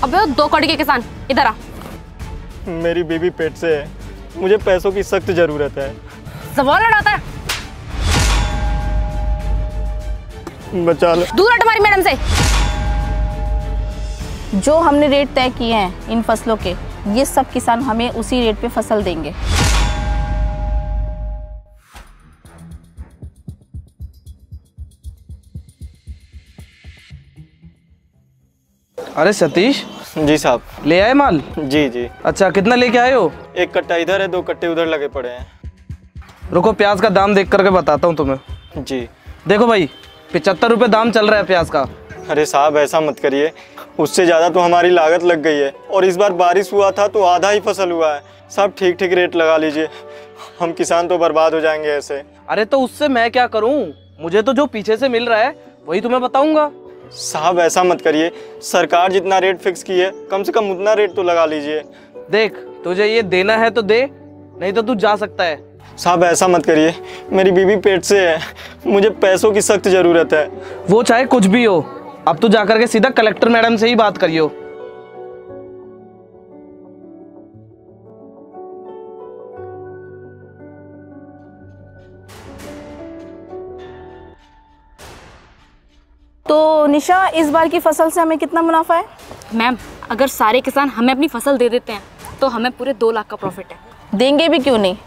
अबे 2 कौड़ी के किसान इधर आ। मेरी बीवी पेट से है, मुझे पैसों की सख्त जरूरत है। सवाल लड़ाता है, बचा लो। दूर हट हमारी मैडम से। जो हमने रेट तय किए हैं इन फसलों के, ये सब किसान हमें उसी रेट पे फसल देंगे। अरे सतीश, जी साहब। ले आए माल? जी जी। अच्छा, कितना लेके आए हो? 1 कट्टा इधर है, 2 कट्टे उधर लगे पड़े हैं। रुको, प्याज का दाम देख करके बताता हूँ तुम्हें। जी। देखो भाई, 75 रुपये दाम चल रहा है प्याज का। अरे साहब ऐसा मत करिए, उससे ज़्यादा तो हमारी लागत लग गई है, और इस बार बारिश हुआ था तो आधा ही फसल हुआ है। साहब ठीक ठीक रेट लगा लीजिए, हम किसान तो बर्बाद हो जाएंगे ऐसे। अरे तो उससे मैं क्या करूँ? मुझे तो जो पीछे से मिल रहा है वही तुम्हें बताऊंगा। साहब ऐसा मत करिए, सरकार जितना रेट फिक्स की है कम से कम उतना रेट तो लगा लीजिए। देख, तुझे ये देना है तो दे, नहीं तो तू जा सकता है। साहब ऐसा मत करिए, मेरी बीवी पेट से है, मुझे पैसों की सख्त ज़रूरत है। वो चाहे कुछ भी हो, अब तू जाकर के सीधा कलेक्टर मैडम से ही बात करियो। तो निशा, इस बार की फसल से हमें कितना मुनाफा है? मैम, अगर सारे किसान हमें अपनी फसल दे देते हैं तो हमें पूरे 2 लाख का प्रॉफिट है। देंगे भी क्यों नहीं,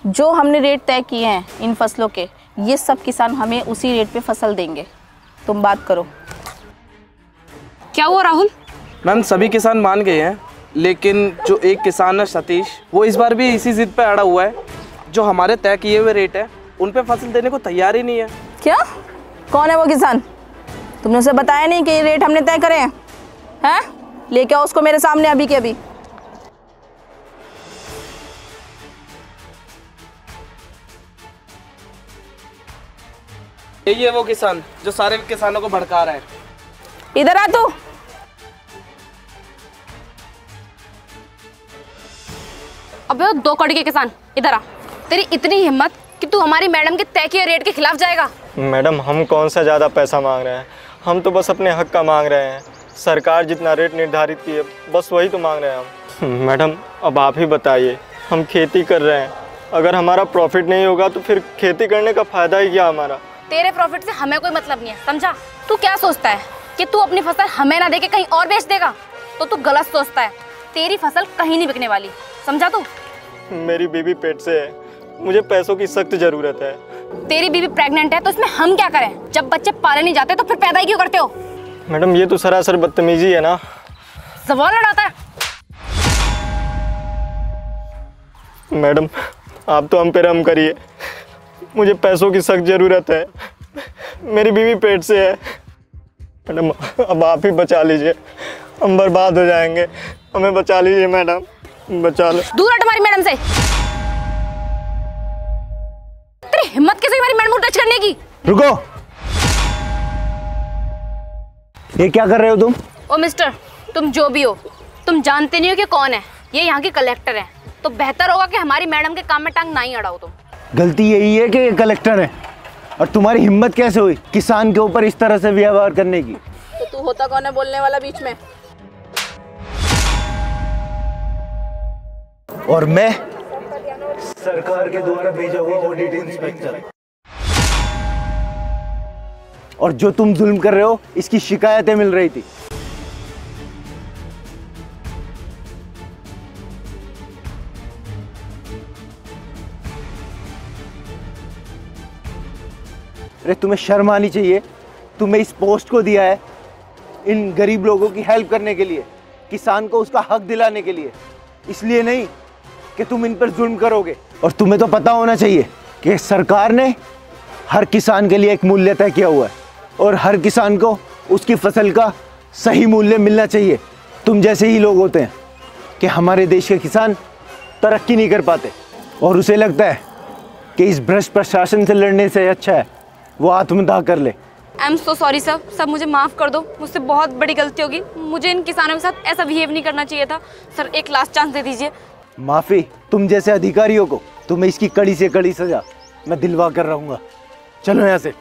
जो हमने रेट तय किए हैं इन फसलों के, ये सब किसान हमें उसी रेट पे फसल देंगे। तुम बात करो। क्या हुआ राहुल? मैम, सभी किसान मान गए हैं, लेकिन जो एक किसान है सतीश, वो इस बार भी इसी जिद पे अड़ा हुआ है। जो हमारे तय किए हुए रेट है उन पे फसल देने को तैयार ही नहीं है। क्या? कौन है वो किसान? तुमने उसे बताया नहीं कि ये रेट हमने तय करे हैं? हैं? लेके आओ उसको मेरे सामने अभी के अभी। यही है वो किसान जो सारे किसानों को भड़का रहा है। इधर आ तू। अबे 2 कौड़ी के किसान इधर आ। तेरी इतनी हिम्मत कि तू हमारी मैडम के तय किए रेट के खिलाफ जाएगा? मैडम हम कौन सा ज़्यादा पैसा मांग रहे हैं, हम तो बस अपने हक का मांग रहे हैं। सरकार जितना रेट निर्धारित की है बस वही तो मांग रहे हैं हम। मैडम अब आप ही बताइए, हम खेती कर रहे हैं, अगर हमारा प्रॉफिट नहीं होगा तो फिर खेती करने का फ़ायदा ही क्या हमारा? तेरे प्रॉफिट से हमें कोई मतलब नहीं है, समझा? तू क्या सोचता है कि तू अपनी फसल हमें ना देके कहीं और बेच देगा? तो तू गलत सोचता है, तेरी फसल कहीं नहीं बिकने वाली, समझा तू? मेरी बीवी पेट से है, मुझे पैसों की सख्त ज़रूरत है। तेरी बीवी प्रेग्नेंट है तो इसमें हम क्या करें? जब बच्चे पाले नहीं जाते तो फिर पैदा ही क्यों करते हो? मैडम ये तो सरासर बदतमीजी है ना। सवाल लड़ाता है। मैडम आप तो हम पे रहम करिए, मुझे पैसों की सख्त ज़रूरत है, मेरी बीवी पेट से है। मैडम अब आप ही बचा लीजिए, हम बर्बाद हो जाएंगे, हमें बचा लीजिए मैडम, बचा लो। दूर हट हमारी मैडम से। तेरी हिम्मत कैसे हमारी मैडम को टच करने की? रुको, ये क्या कर रहे हो तुम? ओ मिस्टर, तुम जो भी हो, तुम जानते नहीं हो कि कौन है। ये यहाँ के कलेक्टर हैं, तो बेहतर होगा कि हमारी मैडम के काम में टांग ना ही अड़ाओ तुम। गलती यही है कि ये कलेक्टर है, और तुम्हारी हिम्मत कैसे हुई किसान के ऊपर इस तरह से व्यवहार करने की? तो तू होता कौन है बोलने वाला बीच में? और मैं सरकार के द्वारा भेजा हुआ ऑडिट इंस्पेक्टर। और जो तुम जुल्म कर रहे हो इसकी शिकायतें मिल रही थी। अरे तुम्हें शर्म आनी चाहिए, तुम्हें इस पोस्ट को दिया है इन गरीब लोगों की हेल्प करने के लिए, किसान को उसका हक दिलाने के लिए, इसलिए नहीं कि तुम इन पर जुल्म करोगे। और तुम्हें तो पता होना चाहिए कि सरकार ने हर किसान के लिए एक मूल्य तय किया हुआ है, और हर किसान को उसकी फसल का सही मूल्य मिलना चाहिए। तुम जैसे ही लोग होते हैं कि हमारे देश के किसान तरक्की नहीं कर पाते, और उसे लगता है कि इस भ्रष्ट प्रशासन से लड़ने से अच्छा है वो आत्मदाह कर ले। I am so sorry sir, सब मुझे माफ़ कर दो, मुझसे बहुत बड़ी गलती होगी। मुझे इन किसानों के साथ ऐसा बिहेव नहीं करना चाहिए था। सर एक लास्ट चांस दे दीजिए। माफ़ी? तुम जैसे अधिकारियों को तुम्हें इसकी कड़ी से कड़ी सजा मैं दिलवा कर रहूँगा। चलो यहाँ से।